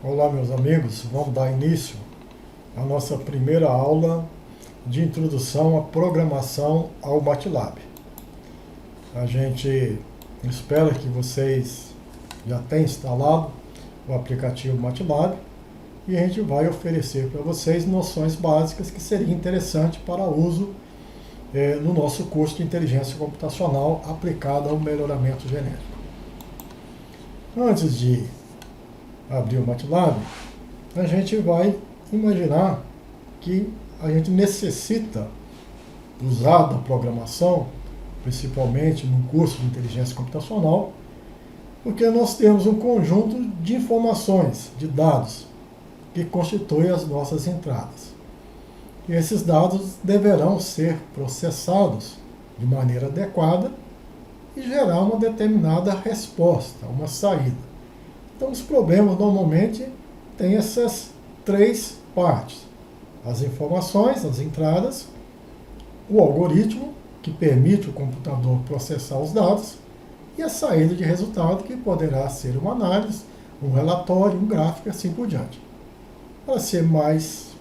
Olá, meus amigos, vamos dar início à nossa primeira aula de introdução à programação ao MATLAB. A gente espera que vocês já tenham instalado o aplicativo MATLAB e a gente vai oferecer para vocês noções básicas que seriam interessantes para uso no nosso curso de inteligência computacional aplicada ao melhoramento genético. Antes de abrir o MATLAB, a gente vai imaginar que a gente necessita usar da programação, principalmente no curso de inteligência computacional, porque nós temos um conjunto de informações, de dados, que constituem as nossas entradas. E esses dados deverão ser processados de maneira adequada e gerar uma determinada resposta, uma saída. Então, os problemas normalmente têm essas três partes: as informações, as entradas, o algoritmo, que permite o computador processar os dados, e a saída de resultado, que poderá ser uma análise, um relatório, um gráfico e assim por diante. Para ser mais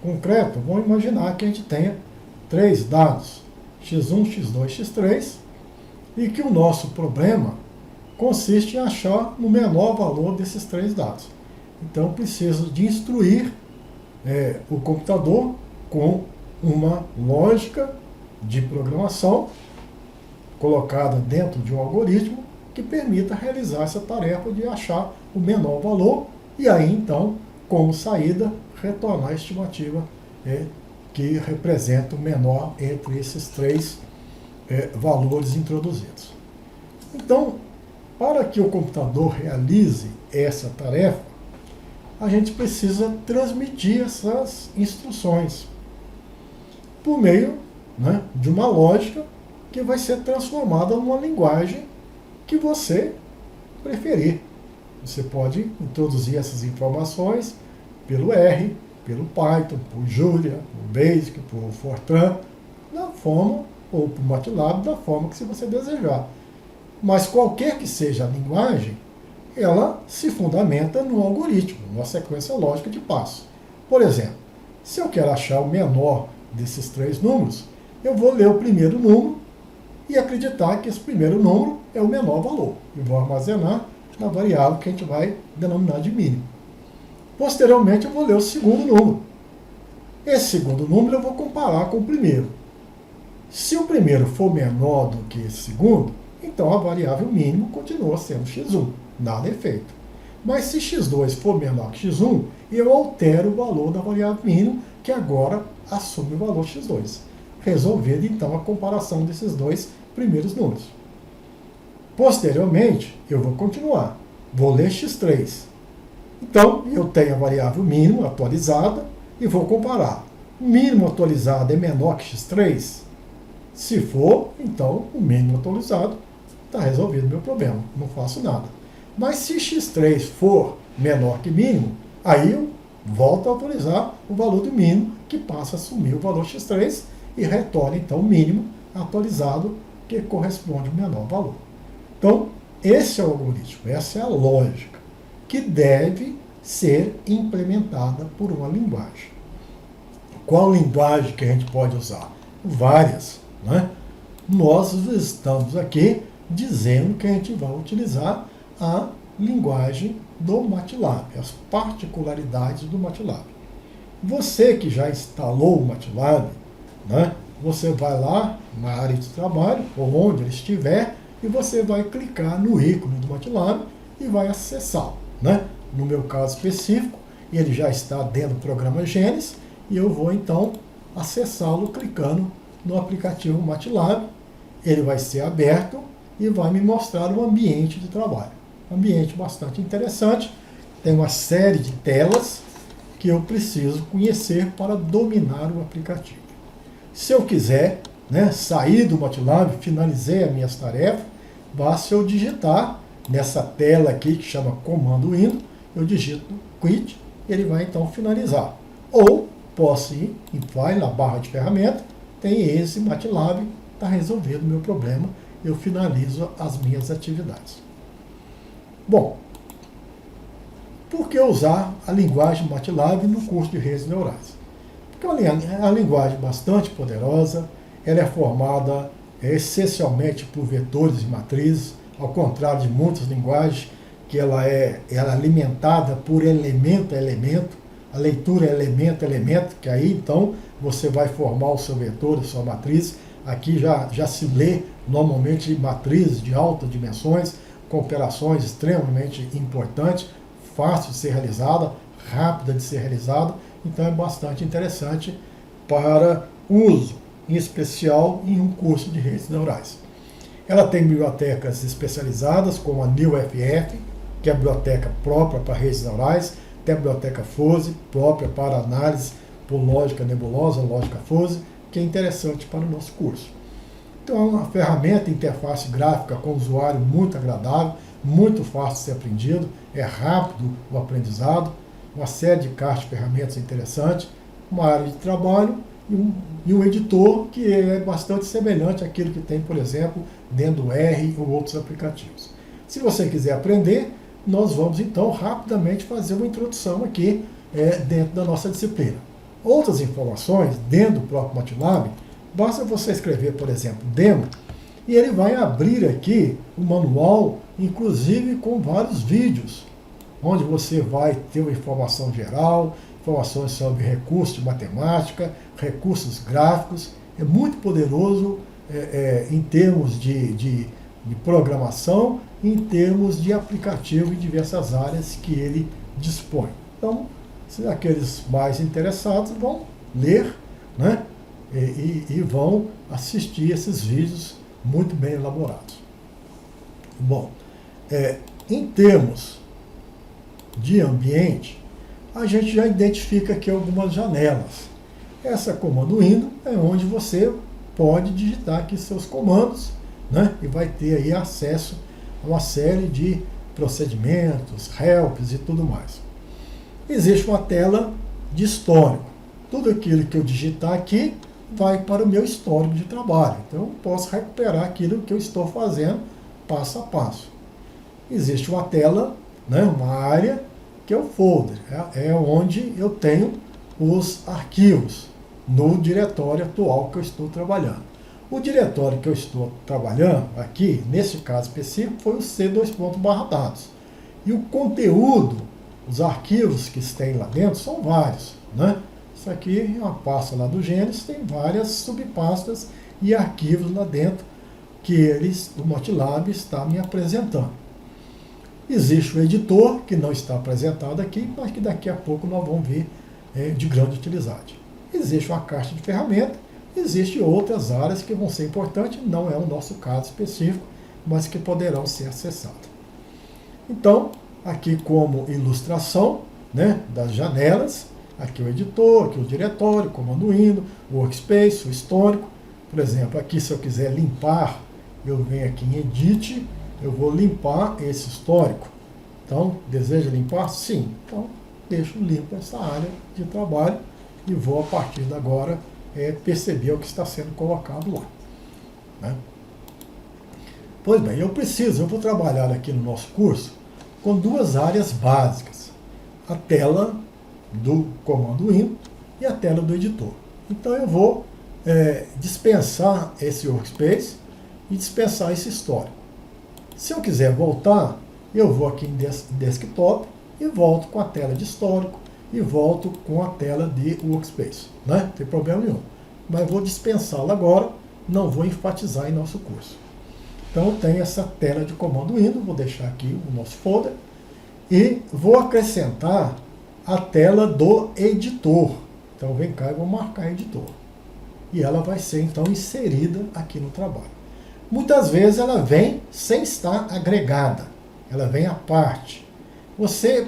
concreto, vamos imaginar que a gente tenha três dados, x1, x2, x3, e que o nosso problema consiste em achar o menor valor desses três dados. Então, preciso de instruir o computador com uma lógica de programação colocada dentro de um algoritmo que permita realizar essa tarefa de achar o menor valor e aí, então, como saída, retornar a estimativa que representa o menor entre esses três valores introduzidos. Então, para que o computador realize essa tarefa, a gente precisa transmitir essas instruções por meio de uma lógica que vai ser transformada numa linguagem que você preferir. Você pode introduzir essas informações pelo R, pelo Python, por Julia, por Basic, por Fortran, da forma, ou por MATLAB, da forma que você desejar. Mas qualquer que seja a linguagem, ela se fundamenta no algoritmo, numa sequência lógica de passos. Por exemplo, se eu quero achar o menor desses três números, eu vou ler o primeiro número e acreditar que esse primeiro número é o menor valor. E vou armazenar na variável que a gente vai denominar de mínimo. Posteriormente, eu vou ler o segundo número. Esse segundo número eu vou comparar com o primeiro. Se o primeiro for menor do que esse segundo, então a variável mínimo continua sendo x1, nada é feito. Mas se x2 for menor que x1, eu altero o valor da variável mínimo, que agora assume o valor x2. Resolvendo então a comparação desses dois primeiros números. Posteriormente, eu vou continuar. Vou ler x3. Então, eu tenho a variável mínimo atualizada e vou comparar. O mínimo atualizado é menor que x3? Se for, então o mínimo atualizado está resolvido o meu problema, não faço nada. Mas se x3 for menor que mínimo, aí eu volto a atualizar o valor do mínimo, que passa a assumir o valor x3 e retorna então o mínimo atualizado, que corresponde ao menor valor. Então, esse é o algoritmo, essa é a lógica, que deve ser implementada por uma linguagem. Qual linguagem que a gente pode usar? Várias, né? Nós estamos aqui dizendo que a gente vai utilizar a linguagem do MATLAB, as particularidades do MATLAB. Você que já instalou o MATLAB, você vai lá na área de trabalho, ou onde ele estiver, e você vai clicar no ícone do MATLAB e vai acessá-lo. No meu caso específico, ele já está dentro do programa Genes, e eu vou então acessá-lo clicando no aplicativo MATLAB. Ele vai ser aberto e vai me mostrar o ambiente de trabalho. Ambiente bastante interessante, tem uma série de telas que eu preciso conhecer para dominar o aplicativo. Se eu quiser sair do MATLAB, finalizei as minhas tarefas, basta eu digitar nessa tela aqui que chama Comando Windows, eu digito Quit, ele vai então finalizar. Ou posso ir e vai na barra de ferramenta, tem esse MATLAB, está resolvido o meu problema, eu finalizo as minhas atividades. Bom, por por que usar a linguagem MATLAB no curso de redes neurais? Porque é uma linguagem bastante poderosa, ela é formada essencialmente por vetores e matrizes, ao contrário de muitas linguagens, que ela é alimentada por elemento a elemento, a leitura é elemento a elemento, que aí então você vai formar o seu vetor, a sua matriz. Aqui já se lê normalmente matrizes de altas dimensões, com operações extremamente importantes, fácil de ser realizada, rápida de ser realizada, então é bastante interessante para uso, em especial em um curso de redes neurais. Ela tem bibliotecas especializadas, como a NeoFF, que é a biblioteca própria para redes neurais, tem a biblioteca FOSE, própria para análise por lógica nebulosa, lógica FOSE, que é interessante para o nosso curso. Então é uma ferramenta, interface gráfica com usuário muito agradável, muito fácil de ser aprendido, é rápido o aprendizado, uma série de caixas de ferramentas interessantes, uma área de trabalho e um editor que é bastante semelhante àquilo que tem, por exemplo, dentro do R ou outros aplicativos. Se você quiser aprender, nós vamos então rapidamente fazer uma introdução aqui dentro da nossa disciplina. Outras informações dentro do próprio MATLAB, basta você escrever, por exemplo, demo, e ele vai abrir aqui o manual, inclusive com vários vídeos, onde você vai ter uma informação geral, informações sobre recursos de matemática, recursos gráficos. É muito poderoso em termos de programação, em termos de aplicativo em diversas áreas que ele dispõe. Então, se aqueles mais interessados vão ler, né, e vão assistir esses vídeos muito bem elaborados. Bom, em termos de ambiente, a gente já identifica aqui algumas janelas. Essa comando Windows é onde você pode digitar aqui seus comandos, né, e vai ter aí acesso a uma série de procedimentos, helps e tudo mais. Existe uma tela de histórico. Tudo aquilo que eu digitar aqui vai para o meu histórico de trabalho. Então eu posso recuperar aquilo que eu estou fazendo passo a passo. Existe uma tela, né, uma área, que é o folder. É onde eu tenho os arquivos no diretório atual que eu estou trabalhando. O diretório que eu estou trabalhando aqui, nesse caso específico, foi o C2.dados. E o conteúdo, os arquivos que tem lá dentro são vários, né? Isso aqui é uma pasta lá do Gênesis, tem várias subpastas e arquivos lá dentro que o MATLAB está me apresentando. Existe o editor, que não está apresentado aqui, mas que daqui a pouco nós vamos ver de grande utilidade. Existe uma caixa de ferramentas, existem outras áreas que vão ser importantes, não é o nosso caso específico, mas que poderão ser acessadas. Então, aqui como ilustração, né, das janelas, aqui o editor, aqui o diretório, comando Windows, o workspace, o histórico. Por exemplo, aqui se eu quiser limpar, eu venho aqui em Edit, eu vou limpar esse histórico. Então, deseja limpar? Sim. Então, deixo limpo essa área de trabalho e vou, a partir de agora, perceber o que está sendo colocado lá. Né? Pois bem, eu vou trabalhar aqui no nosso curso com duas áreas básicas. A tela do comando Windows e a tela do editor. Então eu vou dispensar esse workspace e dispensar esse histórico. Se eu quiser voltar, eu vou aqui em desktop e volto com a tela de histórico e volto com a tela de workspace. Né? Não tem problema nenhum. Mas vou dispensá-la agora, não vou enfatizar em nosso curso. Então tem essa tela de comando Windows, vou deixar aqui o nosso folder e vou acrescentar a tela do editor. Então vem cá e vou marcar editor. E ela vai ser então inserida aqui no trabalho. Muitas vezes ela vem sem estar agregada, ela vem à parte. Você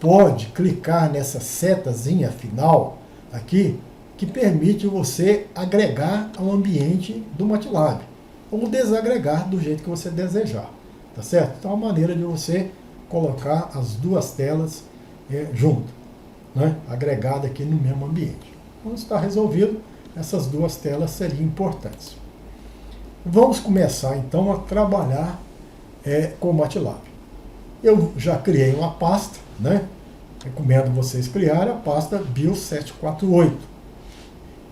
pode clicar nessa setazinha final aqui, que permite você agregar ao ambiente do MATLAB, ou desagregar do jeito que você desejar, tá certo? Então é uma maneira de você colocar as duas telas junto, né? Agregada aqui no mesmo ambiente. Quando está resolvido, essas duas telas seriam importantes. Vamos começar então a trabalhar com o MATLAB. Eu já criei uma pasta, né? recomendo vocês criarem a pasta BIOS748.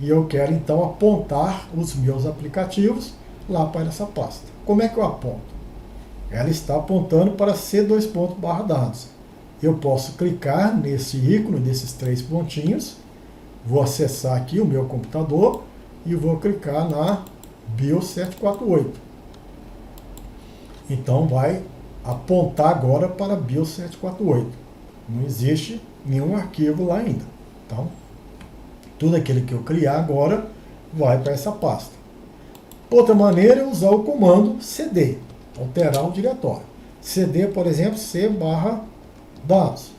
E eu quero então apontar os meus aplicativos lá para essa pasta. Como é que eu aponto? Ela está apontando para C2.dados. Eu posso clicar nesse ícone, desses 3 pontinhos, vou acessar aqui o meu computador e vou clicar na BIOS748. Então vai apontar agora para BIOS748. Não existe nenhum arquivo lá ainda. Então, tudo aquilo que eu criar agora vai para essa pasta. Outra maneira é usar o comando cd, alterar o diretório. cd, por exemplo, c/dados.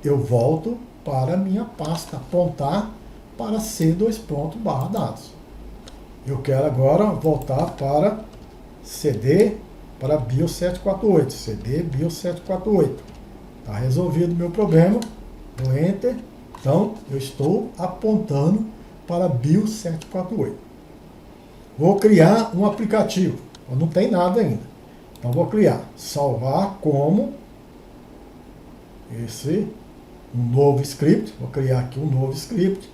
Eu volto para a minha pasta, apontar para c2.dados. Eu quero agora voltar para cd, para BIOS748, cd BIOS748. Está resolvido o meu problema, dou Enter, então eu estou apontando para BIOS748. Vou criar um aplicativo, não tem nada ainda, então vou criar, salvar como um novo script, vou criar aqui um novo script,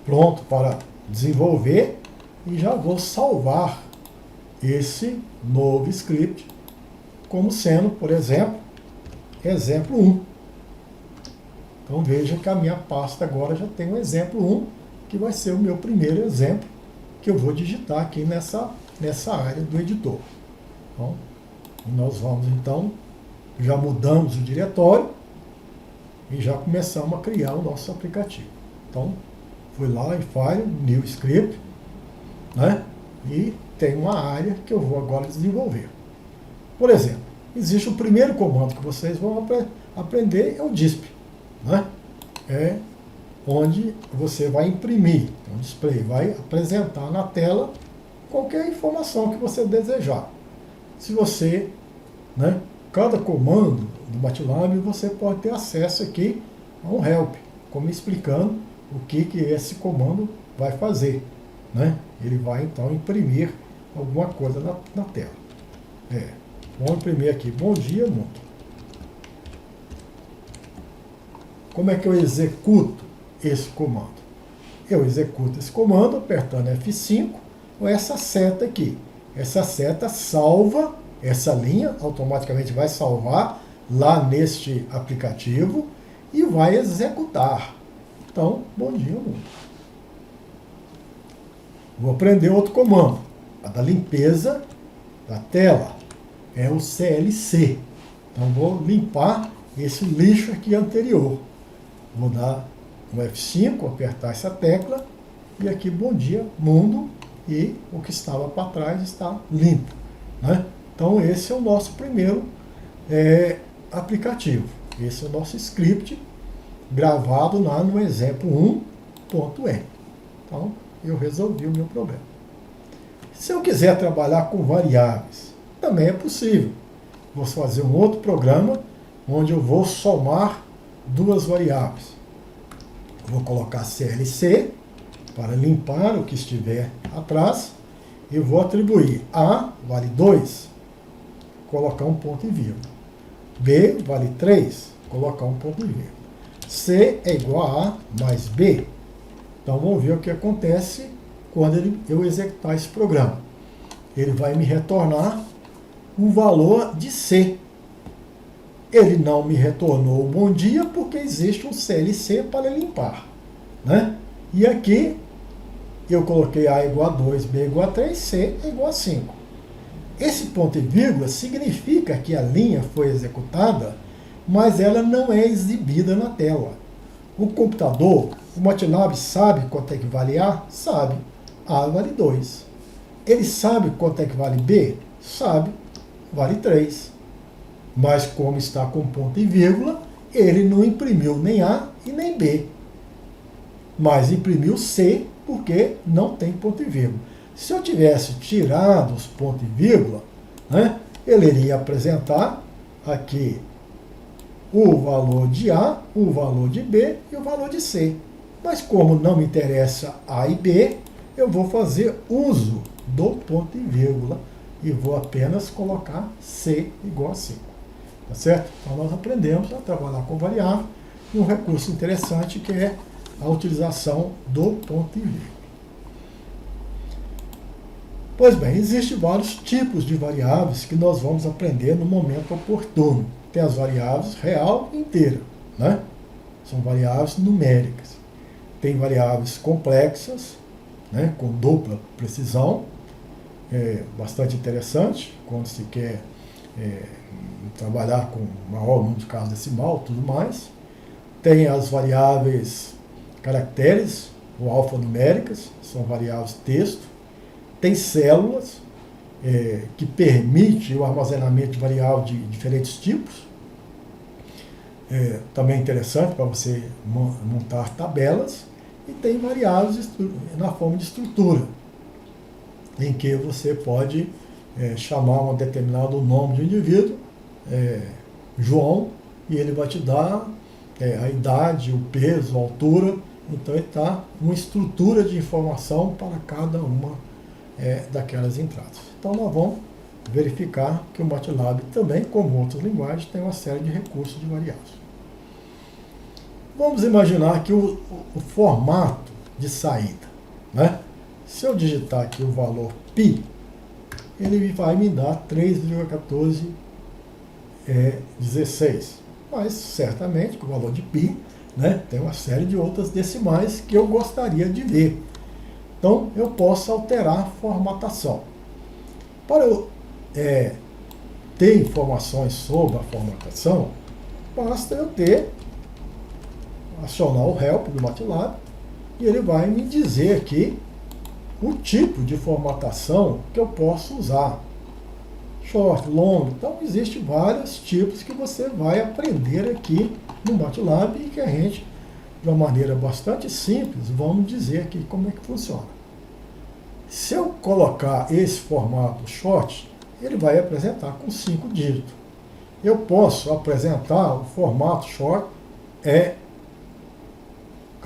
pronto para desenvolver, e já vou salvar esse novo script como sendo, por exemplo, exemplo 1. Então veja que a minha pasta agora já tem o exemplo 1, que vai ser o meu primeiro exemplo que eu vou digitar aqui nessa área do editor. Então, nós vamos então, já mudamos o diretório e já começamos a criar o nosso aplicativo. Então, fui lá em File, New Script, né? E tem uma área que eu vou agora desenvolver. Por exemplo, existe o primeiro comando que vocês vão aprender, é o disp, né? É onde você vai imprimir, um display, vai apresentar na tela qualquer informação que você desejar. Se você, né, cada comando do MATLAB, você pode ter acesso aqui a um help, como explicando o que esse comando vai fazer, né? Ele vai então imprimir alguma coisa na tela. Vamos imprimir aqui, bom dia mundo. Como é que eu executo esse comando? Eu executo esse comando apertando F5 com essa seta aqui. Essa seta salva essa linha, automaticamente vai salvar lá neste aplicativo e vai executar. Então, bom dia mundo. Vou aprender outro comando, a da limpeza da tela, é o CLC. Então vou limpar esse lixo aqui anterior. Vou dar um F5, apertar essa tecla, e aqui bom dia mundo, e o que estava para trás está limpo, né? Então esse é o nosso primeiro aplicativo. Esse é o nosso script gravado lá no exemplo 1.m. Então eu resolvi o meu problema. Se eu quiser trabalhar com variáveis, também é possível. Vou fazer um outro programa onde eu vou somar duas variáveis. Vou colocar CLC para limpar o que estiver atrás e vou atribuir A vale 2, colocar um ponto e vírgula. B vale 3, colocar um ponto e vírgula. C é igual a A mais B. Então vamos ver o que acontece quando eu executar esse programa. Ele vai me retornar o valor de C. Ele não me retornou o bom dia porque existe um CLC para limpar, né? E aqui eu coloquei A igual a 2, B igual a 3, C é igual a 5. Esse ponto e vírgula significa que a linha foi executada, mas ela não é exibida na tela. O computador, o MATLAB sabe quanto é que vale A? Sabe. A vale 2. Ele sabe quanto é que vale B? Sabe. Vale 3. Mas como está com ponto e vírgula, ele não imprimiu nem A e nem B. Mas imprimiu C porque não tem ponto e vírgula. Se eu tivesse tirado os pontos e vírgula, né, ele iria apresentar aqui o valor de A, o valor de B e o valor de C. Mas como não me interessa A e B, eu vou fazer uso do ponto e vírgula e vou apenas colocar C igual a 5. tá certo? Então nós aprendemos a trabalhar com variável e um recurso interessante que é a utilização do ponto e vírgula. Pois bem, existem vários tipos de variáveis que nós vamos aprender no momento oportuno. Tem as variáveis real e inteira, né? São variáveis numéricas. Tem variáveis complexas, né, com dupla precisão, bastante interessante, quando se quer trabalhar com maior número de casas decimal, tudo mais. Tem as variáveis caracteres, ou alfanuméricas, são variáveis texto. Tem células, que permite o armazenamento de variável de diferentes tipos. Também interessante para você montar tabelas. E tem variáveis na forma de estrutura, em que você pode chamar um determinado nome de um indivíduo, João, e ele vai te dar a idade, o peso, a altura. Então ele está uma estrutura de informação para cada uma daquelas entradas. Então nós vamos verificar que o MATLAB também, como outras linguagens, tem uma série de recursos de variáveis. Vamos imaginar que o formato de saída, né? Se eu digitar aqui o valor π, ele vai me dar 3,1416. Mas certamente que o valor de π, né, tem uma série de outras decimais que eu gostaria de ver. Então eu posso alterar a formatação. Para eu ter informações sobre a formatação, basta eu acionar o help do MATLAB e ele vai me dizer aqui o tipo de formatação que eu posso usar. Short, long, então existem vários tipos que você vai aprender aqui no MATLAB e que a gente, de uma maneira bastante simples, vamos dizer aqui como é que funciona. Se eu colocar esse formato short, ele vai apresentar com 5 dígitos. Eu posso apresentar o formato short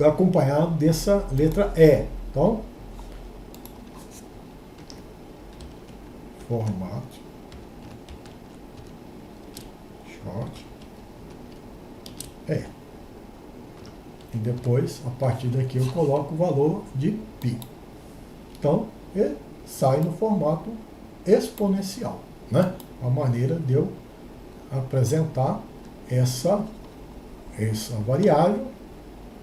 acompanhado dessa letra E. Então, formato short E. E depois, a partir daqui, eu coloco o valor de π. Então, ele sai no formato exponencial, né? A maneira de eu apresentar essa variável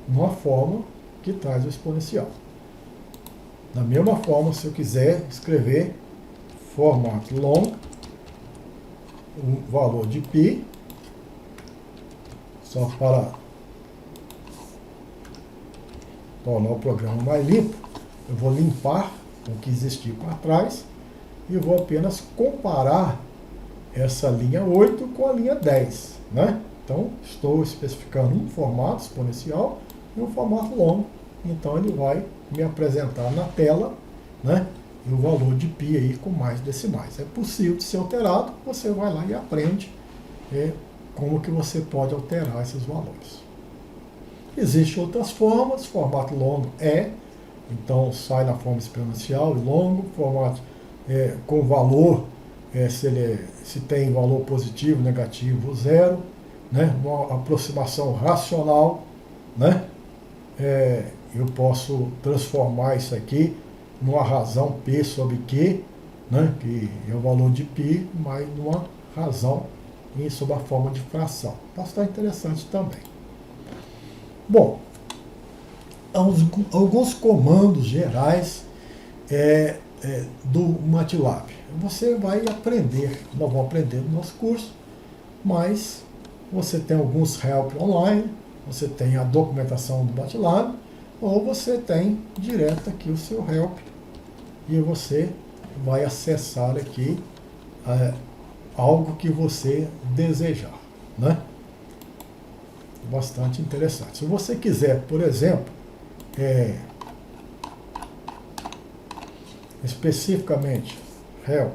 numa forma que traz o exponencial. Da mesma forma, se eu quiser escrever formato long, o valor de π, só para tornar o programa mais limpo, eu vou limpar o que existia para trás e vou apenas comparar essa linha 8 com a linha 10, né? Então, estou especificando um formato exponencial e um formato longo. Então, ele vai me apresentar na tela, né, o valor de π aí com mais decimais. É possível de ser alterado, você vai lá e aprende como que você pode alterar esses valores. Existem outras formas, formato longo então sai na forma exponencial e longo, formato com valor, se tem valor positivo, negativo, zero, né? Uma aproximação racional, né? Eu posso transformar isso aqui numa razão P sobre Q, né? Que é o valor de π, mas numa razão sob a forma de fração. Bastante interessante também. Bom, alguns comandos gerais do MATLAB. Você vai aprender, nós vamos aprender no nosso curso, mas você tem alguns help online, você tem a documentação do MATLAB, ou você tem direto aqui o seu help e você vai acessar aqui algo que você desejar, né? Bastante interessante. Se você quiser, por exemplo, especificamente help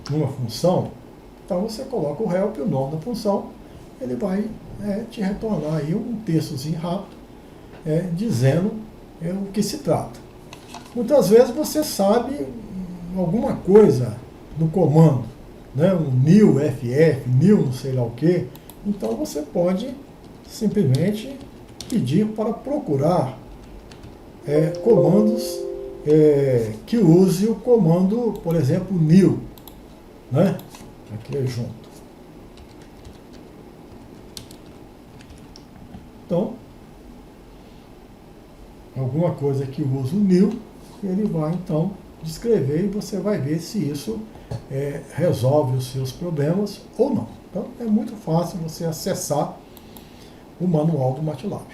numa função, então você coloca o help e o nome da função, ele vai te retornar aí um textozinho rápido dizendo o que se trata. Muitas vezes você sabe alguma coisa do comando, né, um new ff, new não sei lá o que, então você pode simplesmente pedir para procurar comandos que use o comando, por exemplo, new, né? Aqui é junto. Então, alguma coisa que use o new, ele vai então descrever e você vai ver se isso resolve os seus problemas ou não. Então, é muito fácil você acessar o manual do MATLAB.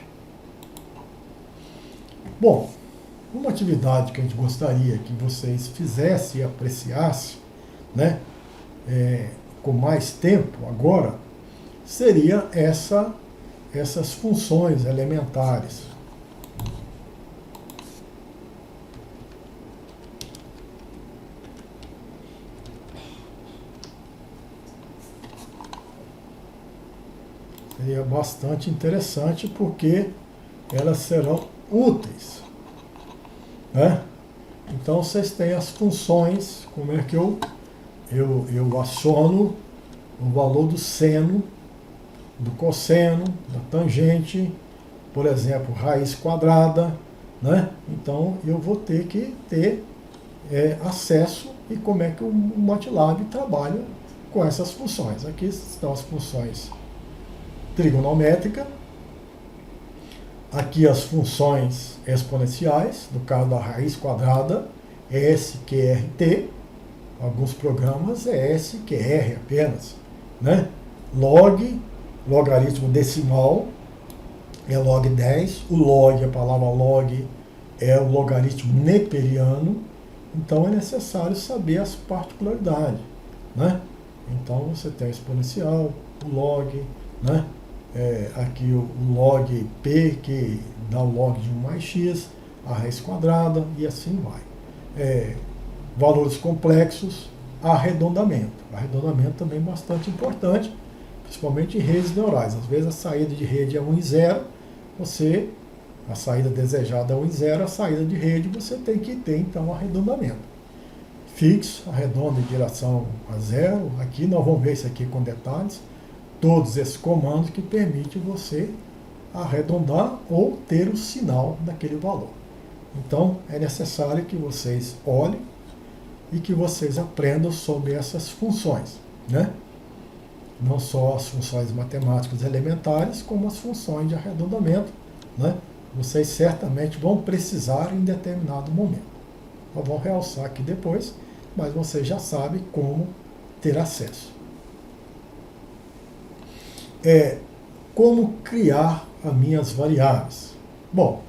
Bom, uma atividade que a gente gostaria que vocês fizessem e apreciassem, né, com mais tempo agora, seria essas funções elementares. Seria bastante interessante porque elas serão úteis, né? Então vocês têm as funções, como é que eu aciono o valor do seno, do cosseno, da tangente, por exemplo, raiz quadrada, né? Então eu vou ter que ter acesso e como é que o MATLAB trabalha com essas funções. Aqui estão as funções trigonométrica, aqui as funções exponenciais, no caso da raiz quadrada, SQRT, alguns programas é SQR apenas, né? Log, logaritmo decimal, é log 10, o log, a palavra log, é o logaritmo neperiano, então é necessário saber as particularidades, né? Então você tem o exponencial, o log, né? Aqui o log P, que dá o log de 1 mais x, a raiz quadrada, e assim vai. Valores complexos, arredondamento. Arredondamento também é bastante importante, principalmente em redes neurais. Às vezes a saída de rede é 1 e 0, a saída desejada é 1 e 0, a saída de rede você tem que ter então arredondamento. Fixo, arredonda em direção a 0, aqui nós vamos ver isso aqui com detalhes. Todos esses comandos que permitem você arredondar ou ter o sinal daquele valor. Então, é necessário que vocês olhem e que vocês aprendam sobre essas funções, né? Não só as funções matemáticas elementares, como as funções de arredondamento, né? Vocês certamente vão precisar em determinado momento. Eu vou realçar aqui depois, mas vocês já sabem como ter acesso. Como criar as minhas variáveis. Bom,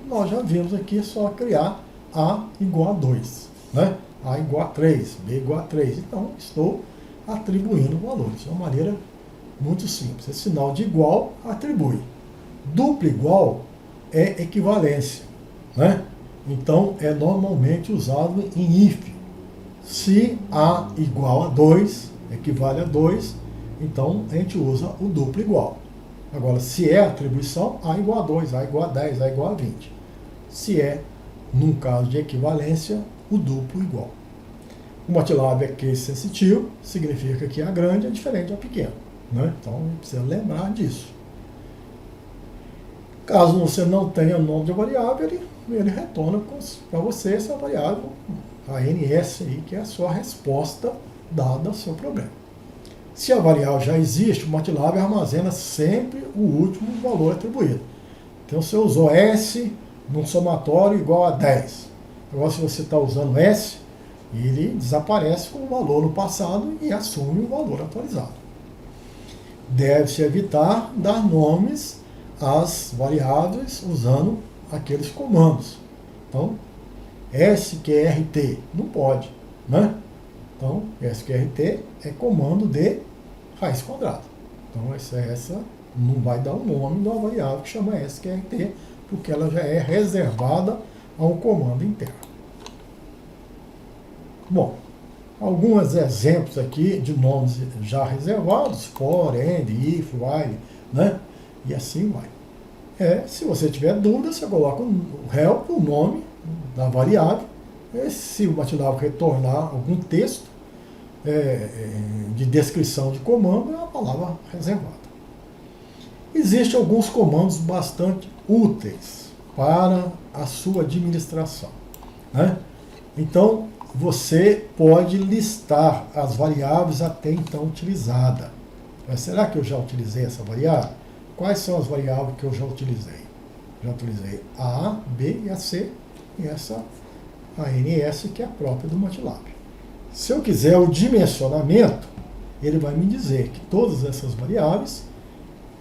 nós já vimos aqui só criar A igual a 2, né? A igual a 3, B igual a 3. Então, estou atribuindo valores. É uma maneira muito simples. Esse sinal de igual atribui. Duplo igual é equivalência, né? Então, é normalmente usado em if. Se A igual a 2, equivale a 2, então a gente usa o duplo igual. Agora, se é atribuição, A igual a 2, A igual a 10, A igual a 20. Se é, num caso de equivalência, o duplo igual. O MATLAB é case sensitive, significa que a grande é diferente da pequena, né? Então, a gente precisa lembrar disso. Caso você não tenha o nome de variável, ele retorna para você essa variável, a NS, aí, que é a sua resposta dada ao seu problema. Se a variável já existe, o MATLAB armazena sempre o último valor atribuído. Então, você usou S num somatório igual a 10. Agora, se você está usando S, ele desaparece com o valor no passado e assume o valor atualizado. Deve-se evitar dar nomes às variáveis usando aqueles comandos. Então, SQRT, não pode, né? Então, SQRT é comando de raiz quadrada. Então, essa não vai dar o nome de uma variável que chama SQRT, porque ela já é reservada a um comando interno. Bom, alguns exemplos aqui de nomes já reservados, for, end, if, while, né? E assim vai. Se você tiver dúvida, você coloca o help, o nome da variável. Se o MATLAB retornar algum texto, de descrição de comando é uma palavra reservada. Existem alguns comandos bastante úteis para a sua administração, né? Então, você pode listar as variáveis até então utilizadas. Mas será que eu já utilizei essa variável? Quais são as variáveis que eu já utilizei? Já utilizei a A, B e a C, e essa ANS, que é a própria do MATLAB. Se eu quiser o dimensionamento, ele vai me dizer que todas essas variáveis,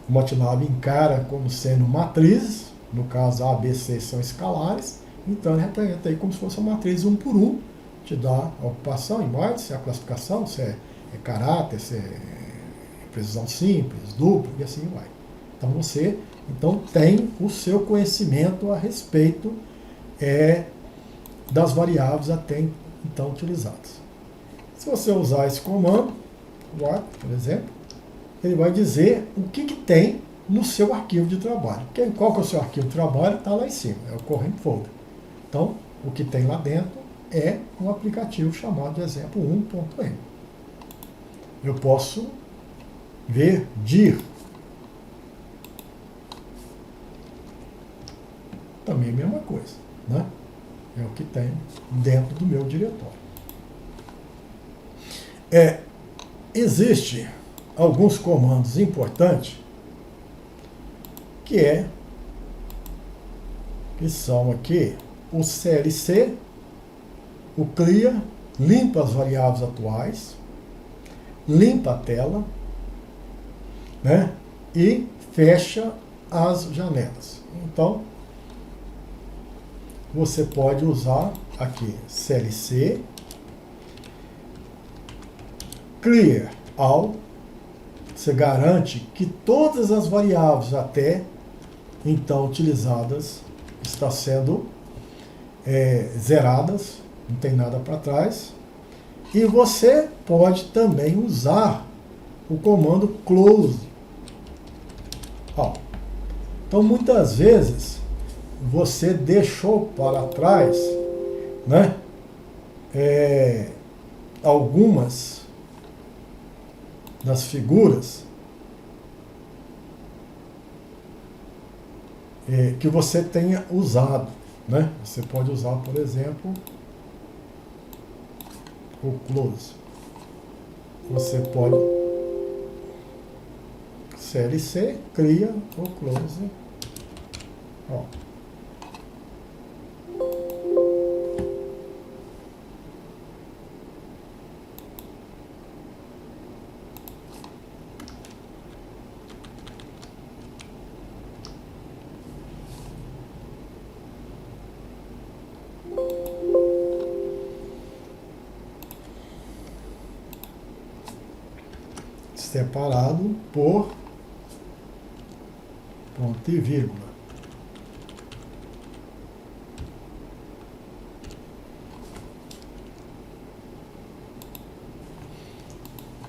o MATLAB encara como sendo matrizes, no caso A, B, C são escalares, então ele representa aí como se fosse uma matriz 1 por 1, te dá a ocupação em bytes, se é a classificação, se é caráter, se é precisão simples, dupla, e assim vai. Então você tem o seu conhecimento a respeito das variáveis até então utilizadas. Se você usar esse comando, what, por exemplo, ele vai dizer o que tem no seu arquivo de trabalho. Qual que é o seu arquivo de trabalho? Está lá em cima, é o current folder. Então, o que tem lá dentro é um aplicativo chamado de exemplo 1.m. Eu posso ver dir. Também a mesma coisa, né? É o que tem dentro do meu diretório. Existe alguns comandos importantes que são aqui o CLC, o clear, limpa as variáveis atuais, limpa a tela, né? E fecha as janelas. Então, você pode usar aqui CLC, clear all, você garante que todas as variáveis até então utilizadas estão sendo zeradas, não tem nada para trás. E você pode também usar o comando close all. Então, muitas vezes, você deixou para trás, né, algumas das figuras que você tenha usado, né? Você pode usar, por exemplo, o close. Você pode CLC, cria o close. Ó. Separado por ponto e vírgula.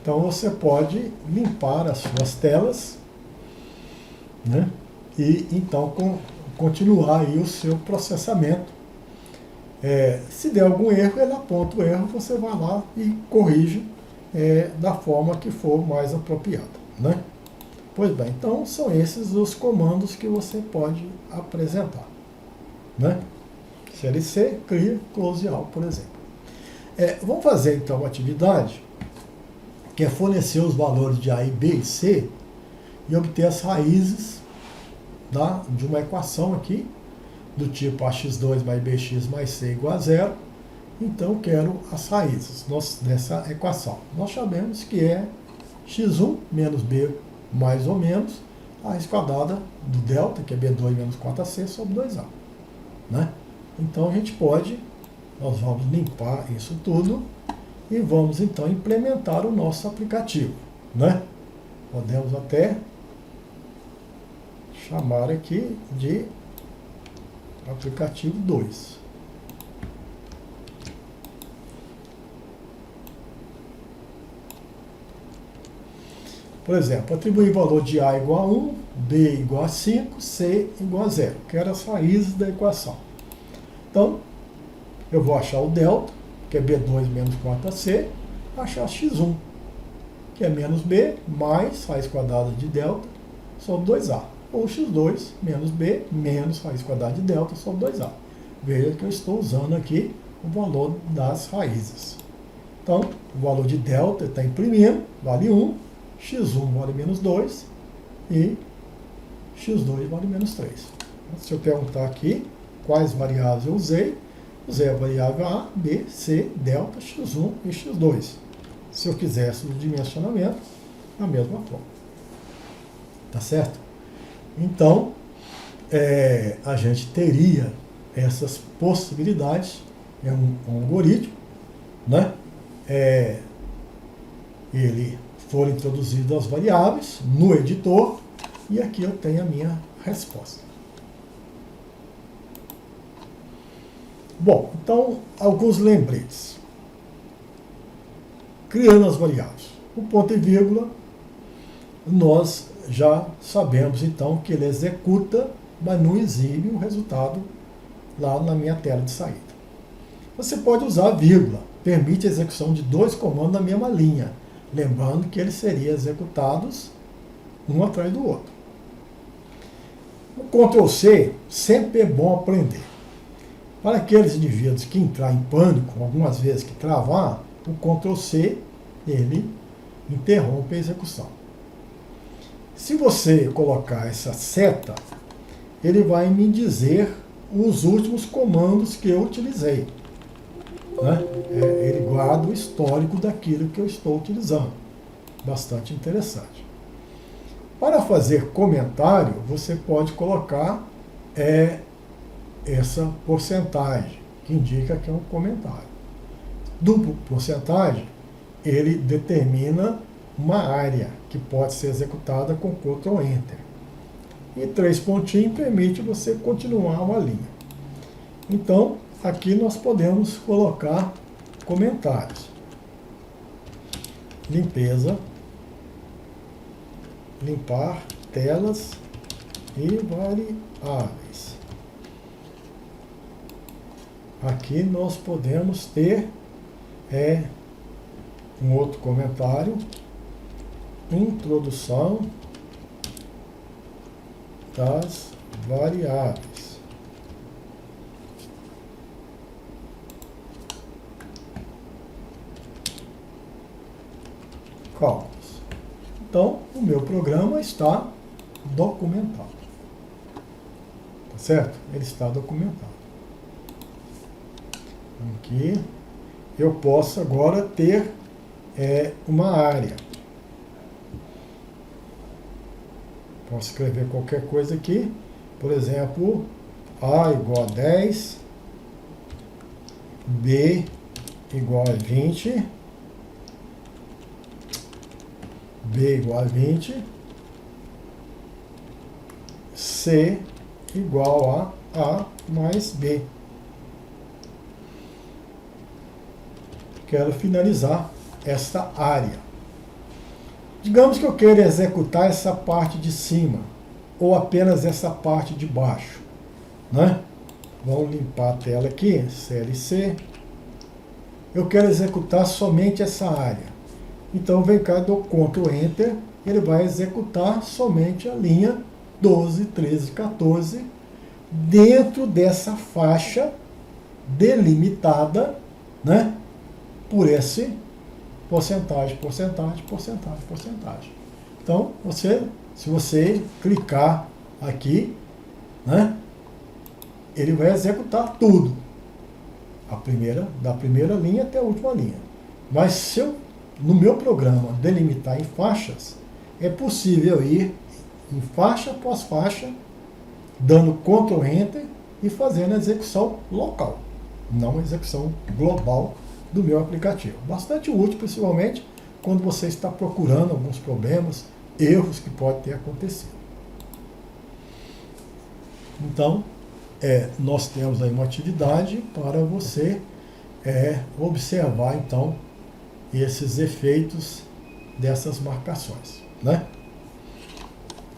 Então você pode limpar as suas telas, né? E então continuar aí o seu processamento. Se der algum erro, ele aponta o erro, você vai lá e corrige da forma que for mais apropriada, né? Pois bem, então são esses os comandos que você pode apresentar, né? CLC, clear, close all, por exemplo. Vamos fazer então uma atividade que é fornecer os valores de A, B e C e obter as raízes de uma equação aqui do tipo ax2 mais bx mais c igual a zero. Então, eu quero as raízes dessa equação. Nós sabemos que é x1 menos b mais ou menos a raiz quadrada do delta, que é b2 menos 4ac, sobre 2a. Né? Então, nós vamos limpar isso tudo e vamos, então, implementar o nosso aplicativo. Né? Podemos até chamar aqui de aplicativo 2. Por exemplo, atribuir valor de A igual a 1, B igual a 5, C igual a 0. Quero as raízes da equação. Então, eu vou achar o delta, que é B2 menos 4AC. achar x1, que é menos b mais raiz quadrada de delta sobre 2a. Ou x2 menos b menos raiz quadrada de delta sobre 2a. Veja que eu estou usando aqui o valor das raízes. Então, o valor de delta está imprimindo, vale 1, x1 vale menos 2 e x2 vale menos 3. Se eu perguntar aqui quais variáveis eu usei a variável A, B, C, delta, x1 e x2. Se eu quisesse o dimensionamento, da mesma forma. Tá certo? Então, a gente teria essas possibilidades, é um algoritmo, né? Ele foram introduzidas as variáveis no editor e aqui eu tenho a minha resposta. Bom, então, alguns lembretes. Criando as variáveis. O ponto e vírgula, nós já sabemos então que ele executa, mas não exibe o resultado lá na minha tela de saída. Você pode usar a vírgula, permite a execução de 2 comandos na mesma linha, lembrando que eles seriam executados um atrás do outro. O Ctrl+C sempre é bom aprender. Para aqueles indivíduos que entrar em pânico, algumas vezes que travar, o Ctrl+C, ele interrompe a execução. Se você colocar essa seta, ele vai me dizer os últimos comandos que eu utilizei. Né? Ele guarda o histórico daquilo que eu estou utilizando. Bastante interessante. Para fazer comentário, você pode colocar essa porcentagem, que indica que é um comentário. Duplo porcentagem, ele determina uma área que pode ser executada com Ctrl Enter. E 3 pontinhos permite você continuar uma linha. Então, aqui nós podemos colocar comentários. Limpeza, limpar telas e variáveis. Aqui nós podemos ter um outro comentário, introdução das variáveis. Cálculos. Então, o meu programa está documentado. Tá certo? Ele está documentado. Aqui eu posso agora ter uma área. Posso escrever qualquer coisa aqui. Por exemplo, A igual a 10, B igual a 20, B igual a 20, C igual a A mais B. Quero finalizar esta área. Digamos que eu queira executar essa parte de cima, ou apenas essa parte de baixo. Né? Vamos limpar a tela aqui, CLC. Eu quero executar somente essa área. Então, vem cá, dou Ctrl Enter, ele vai executar somente a linha 12, 13, 14, dentro dessa faixa delimitada, né? Por esse porcentagem. Então, se você clicar aqui, né, ele vai executar tudo. Da primeira linha até a última linha. Mas se eu, no meu programa, delimitar em faixas, é possível ir em faixa após faixa, dando Ctrl Enter e fazendo a execução local, não a execução global do meu aplicativo. Bastante útil, principalmente quando você está procurando alguns problemas, erros que podem ter acontecido. Então, nós temos aí uma atividade para você observar, então, esses efeitos dessas marcações. Né?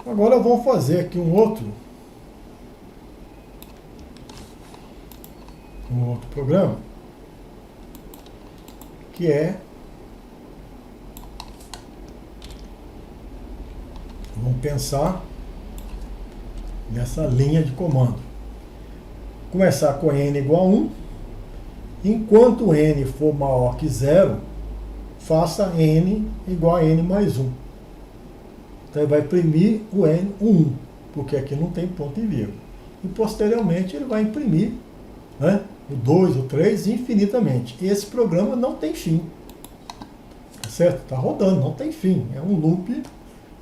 Agora vamos fazer aqui um outro programa, que é Vamos pensar nessa linha de comando. Começar com n igual a 1. Enquanto n for maior que 0, faça n igual a n mais 1. Então ele vai imprimir o n, o 1, porque aqui não tem ponto e vírgula. E posteriormente ele vai imprimir, né, o 2, o 3, infinitamente. E esse programa não tem fim. Tá certo? Está rodando, não tem fim. É um loop,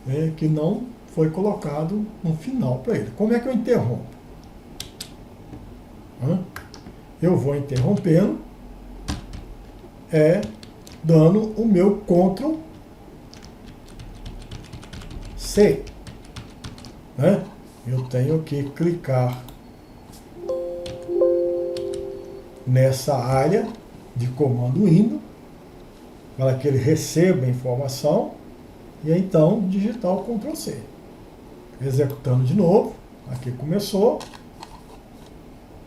né, que não foi colocado um final para ele. Como é que eu interrompo? Eu vou interrompendo dando o meu Ctrl C. Né? Eu tenho que clicar nessa área de comando indo para que ele receba a informação e então digitar o Ctrl C. Executando de novo, aqui começou,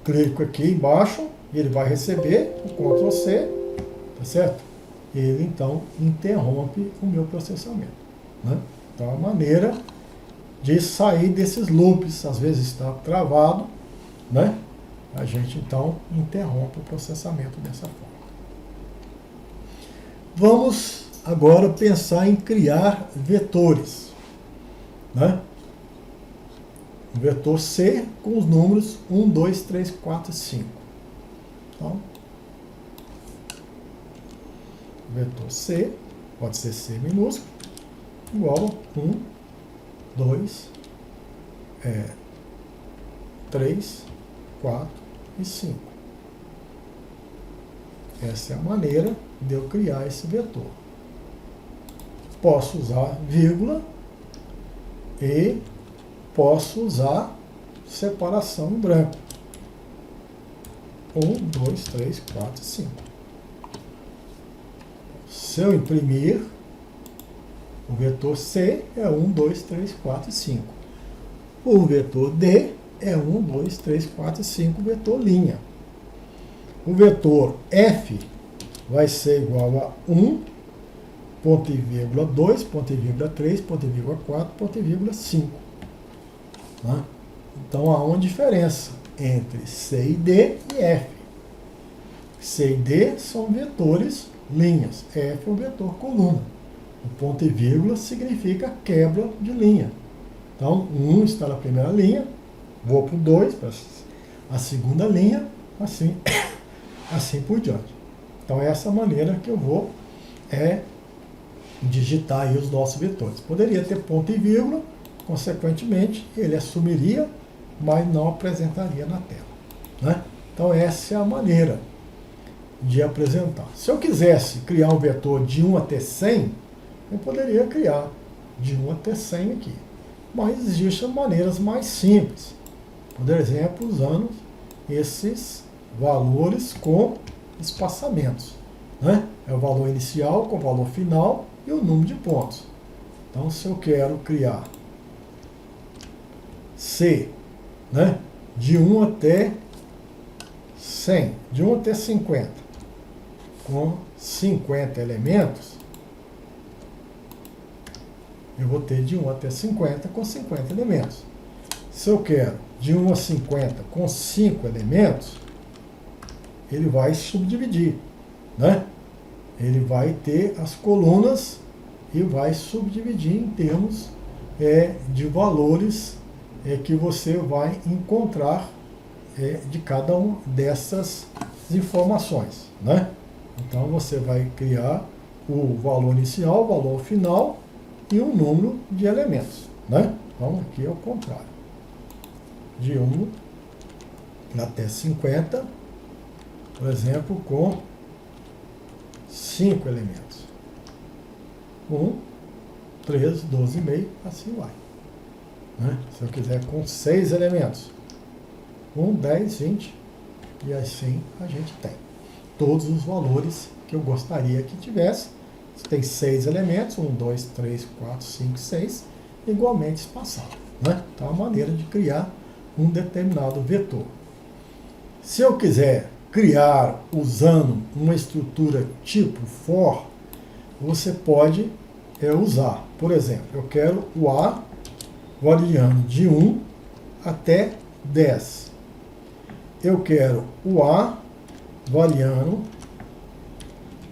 clico aqui embaixo e ele vai receber o Ctrl C, tá certo? Ele então interrompe o meu processamento, né? Então a maneira de sair desses loops, às vezes está travado, né? A gente então interrompe o processamento dessa forma. Vamos agora pensar em criar vetores, né? O vetor C com os números 1, 2, 3, 4, 5. Então, vetor C, pode ser C minúsculo, igual a 1, 2, 3, 4 e 5. Essa é a maneira de eu criar esse vetor. Posso usar vírgula e posso usar separação em branco. 1, 2, 3, 4, 5. Se eu imprimir, o vetor C é 1, 2, 3, 4 e 5. O vetor D é 1, 2, 3, 4 e 5, vetor linha. O vetor F vai ser igual a 1, ponto e vírgula 2, ponto e vírgula 3, ponto e vírgula 4, ponto e vírgula 5. Né? Então há uma diferença entre C e D e F. C e D são vetores linhas, F é um vetor coluna. O ponto e vírgula significa quebra de linha. Então, 1 está na primeira linha, vou para o 2, para a segunda linha, assim, assim por diante. Então, é essa maneira que eu vou digitar aí os nossos vetores. Poderia ter ponto e vírgula, consequentemente, ele assumiria, mas não apresentaria na tela. Né? Então, essa é a maneira de apresentar. Se eu quisesse criar um vetor de 1 até 100, eu poderia criar de 1 até 100 aqui. Mas existem maneiras mais simples. Por exemplo, usando esses valores com espaçamentos. Né? É o valor inicial com o valor final e o número de pontos. Então, se eu quero criar C, né, de 1 até 100, de 1 até 50, com 50 elementos, eu vou ter de 1 até 50 com 50 elementos. Se eu quero de 1 a 50 com 5 elementos, ele vai subdividir, né? Ele vai ter as colunas e vai subdividir em termos de valores que você vai encontrar de cada uma dessas informações, né? Então você vai criar o valor inicial, o valor final e o número de elementos, né? Então aqui é o contrário. De 1 até 50, por exemplo, com 5 elementos. 1, 3, 12,5, assim vai. Né? Se eu quiser com 6 elementos, 1, 10, 20, e assim a gente tem todos os valores que eu gostaria que tivesse. Tem 6 elementos, 1, 2, 3, 4, 5, 6, igualmente espaçados. Né? Então, é uma maneira de criar um determinado vetor. Se eu quiser criar usando uma estrutura tipo for, você pode usar, por exemplo, eu quero o A variando de 1 até 10. Eu quero o A variando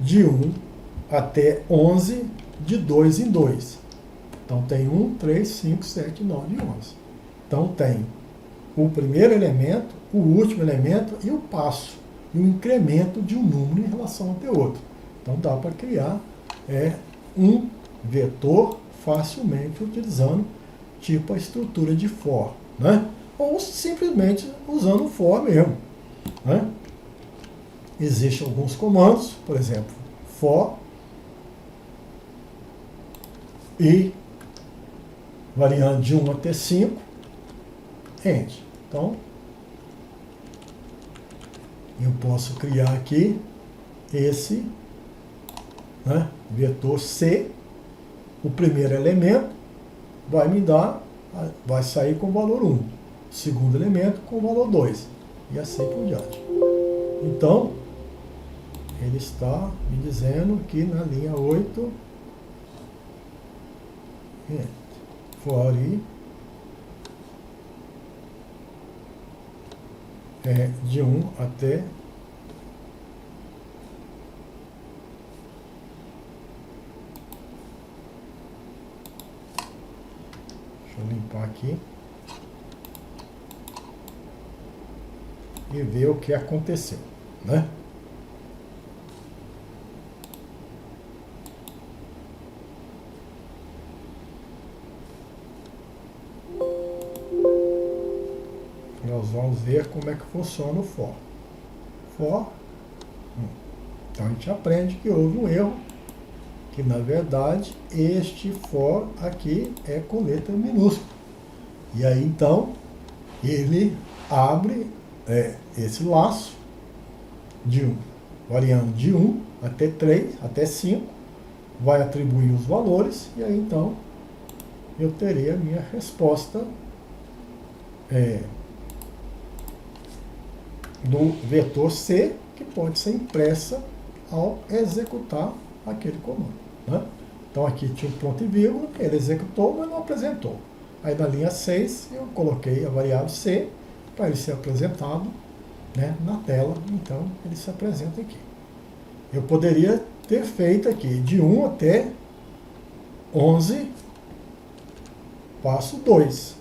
de 1 até 11, de 2 em 2. Então tem 1, 3, 5, 7, 9 e 11. Então tem o primeiro elemento, o último elemento e o passo, e o incremento de um número em relação ao teu outro. Então dá para criar um vetor facilmente utilizando tipo a estrutura de for, né? Ou simplesmente usando for mesmo, né? Existem alguns comandos, por exemplo, for e variando de 1 até 5, end. Então, eu posso criar aqui esse, né, vetor C. O primeiro elemento vai sair com o valor 1. O segundo elemento com o valor 2. E assim por diante. Então, ele está me dizendo que na linha 8, for i de 1 até deixa eu limpar aqui e ver o que aconteceu, né? Nós vamos ver como é que funciona o for. For. Então a gente aprende que houve um erro, que na verdade este for aqui é com letra minúscula. E aí então ele abre esse laço de 1, variando de 1 até 3, até 5, vai atribuir os valores, e aí então eu terei a minha resposta do vetor C, que pode ser impressa ao executar aquele comando, né? Então aqui tinha um ponto e vírgula, ele executou, mas não apresentou. Aí na linha 6 eu coloquei a variável C para ele ser apresentado, né, na tela, então ele se apresenta aqui. Eu poderia ter feito aqui de 1 até 11, passo 2,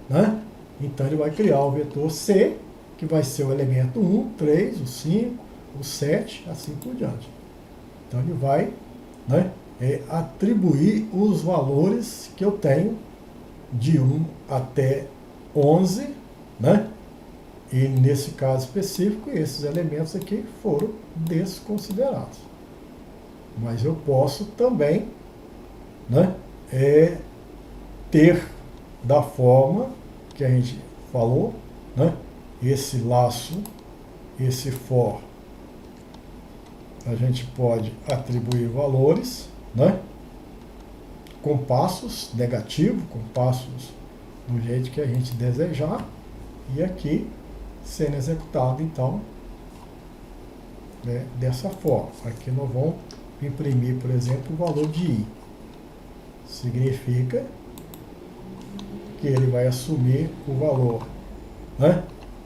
né? Então ele vai criar o vetor C, que vai ser o elemento 1, 3, o 5, o 7, assim por diante. Então ele vai, né, atribuir os valores que eu tenho de 1 até 11, né? E nesse caso específico, esses elementos aqui foram desconsiderados. Mas eu posso também, né, ter da forma que a gente falou, né, esse laço, esse for, a gente pode atribuir valores, né, com passos negativos, com passos do jeito que a gente desejar, e aqui sendo executado, então, né, dessa forma. Aqui nós vamos imprimir, por exemplo, o valor de i. Significa que ele vai assumir o valor, né,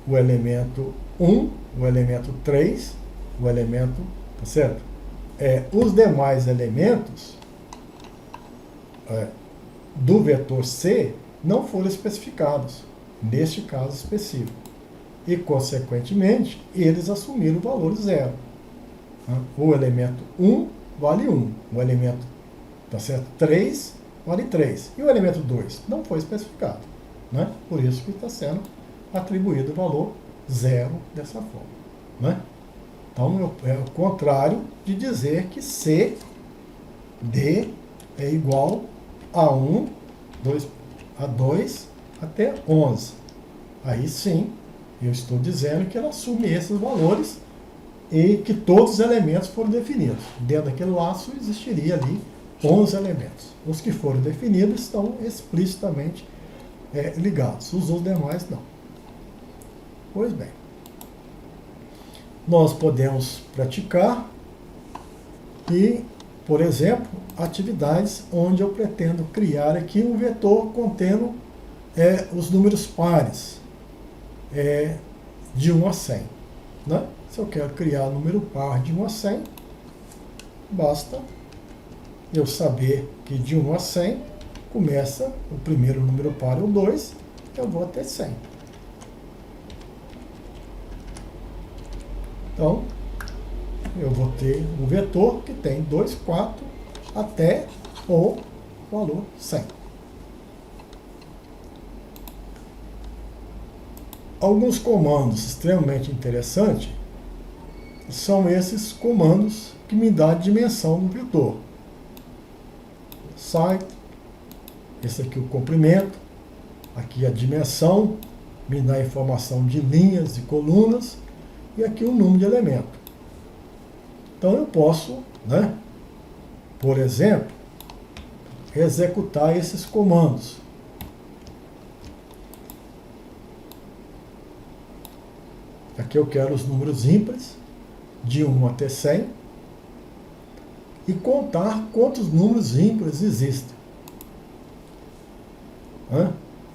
o elemento 1, o elemento 3, o elemento, tá certo? Os demais elementos do vetor C não foram especificados, neste caso específico. E, consequentemente, eles assumiram o valor 0. O elemento 1 vale 1, o elemento, tá certo, 3 vale 3, e o elemento 2 não foi especificado, né? Por isso que está sendo atribuído o valor 0 dessa forma, né? Então, é o contrário de dizer que C, D é igual a 1, 2, a 2 até 11. Aí sim, eu estou dizendo que ela assume esses valores e que todos os elementos foram definidos. Dentro daquele laço existiria ali 11 elementos. Os que foram definidos estão explicitamente ligados, os outros demais não. Pois bem, nós podemos praticar e, por exemplo, atividades onde eu pretendo criar aqui um vetor contendo é os números pares, de 1 a 100. Né? Se eu quero criar número par de 1 a 100, basta eu saber que de 1 a 100 começa o primeiro número par, o 2, eu vou até 100. Então, eu vou ter um vetor que tem 2, 4 até o valor 100. Alguns comandos extremamente interessantes são esses comandos que me dão a dimensão do vetor. Site, esse aqui o comprimento, aqui a dimensão, me dá a informação de linhas e colunas, e aqui o número de elementos. Então eu posso, né, por exemplo, executar esses comandos. Aqui eu quero os números ímpares, de 1 até 100, e contar quantos números ímpares existem.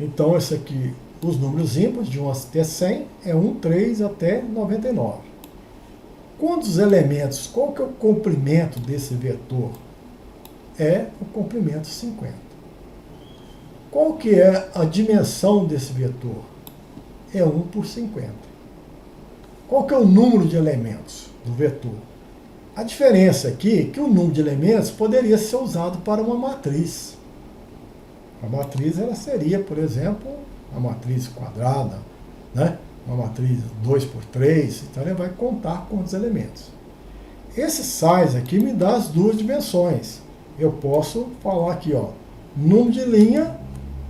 Então, esse aqui, os números ímpares, de 1 até 100, é 1, 3 até 99. Quantos elementos, qual que é o comprimento desse vetor? É o comprimento 50. Qual que é a dimensão desse vetor? É 1 por 50. Qual que é o número de elementos do vetor? A diferença aqui é que o número de elementos poderia ser usado para uma matriz. A matriz ela seria, por exemplo, uma matriz quadrada, né? Uma matriz 2 por 3, então ele vai contar quantos elementos. Esse size aqui me dá as duas dimensões. Eu posso falar aqui, ó, número de linha,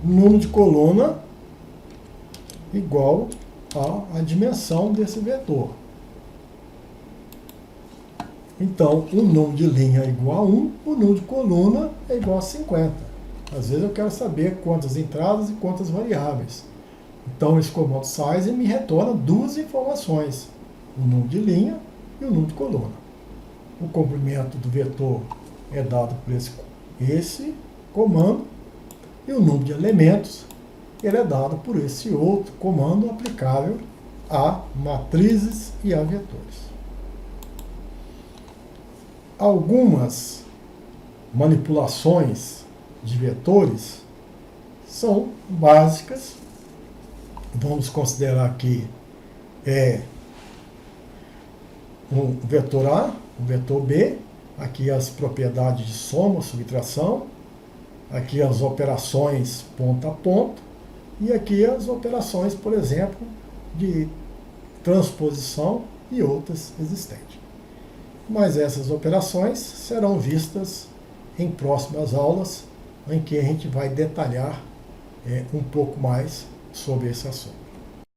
número de coluna, igual a dimensão desse vetor. Então, o número de linha é igual a 1, o número de coluna é igual a 50. Às vezes eu quero saber quantas entradas e quantas variáveis. Então, esse comando size me retorna duas informações, o número de linha e o número de coluna. O comprimento do vetor é dado por esse comando, e o número de elementos ele é dado por esse outro comando aplicável a matrizes e a vetores. Algumas manipulações de vetores são básicas. Vamos considerar aqui um vetor A, um vetor B, aqui as propriedades de soma, subtração, aqui as operações ponto a ponto, e aqui as operações, por exemplo, de transposição e outras existentes. Mas essas operações serão vistas em próximas aulas, em que a gente vai detalhar um pouco mais sobre esse assunto.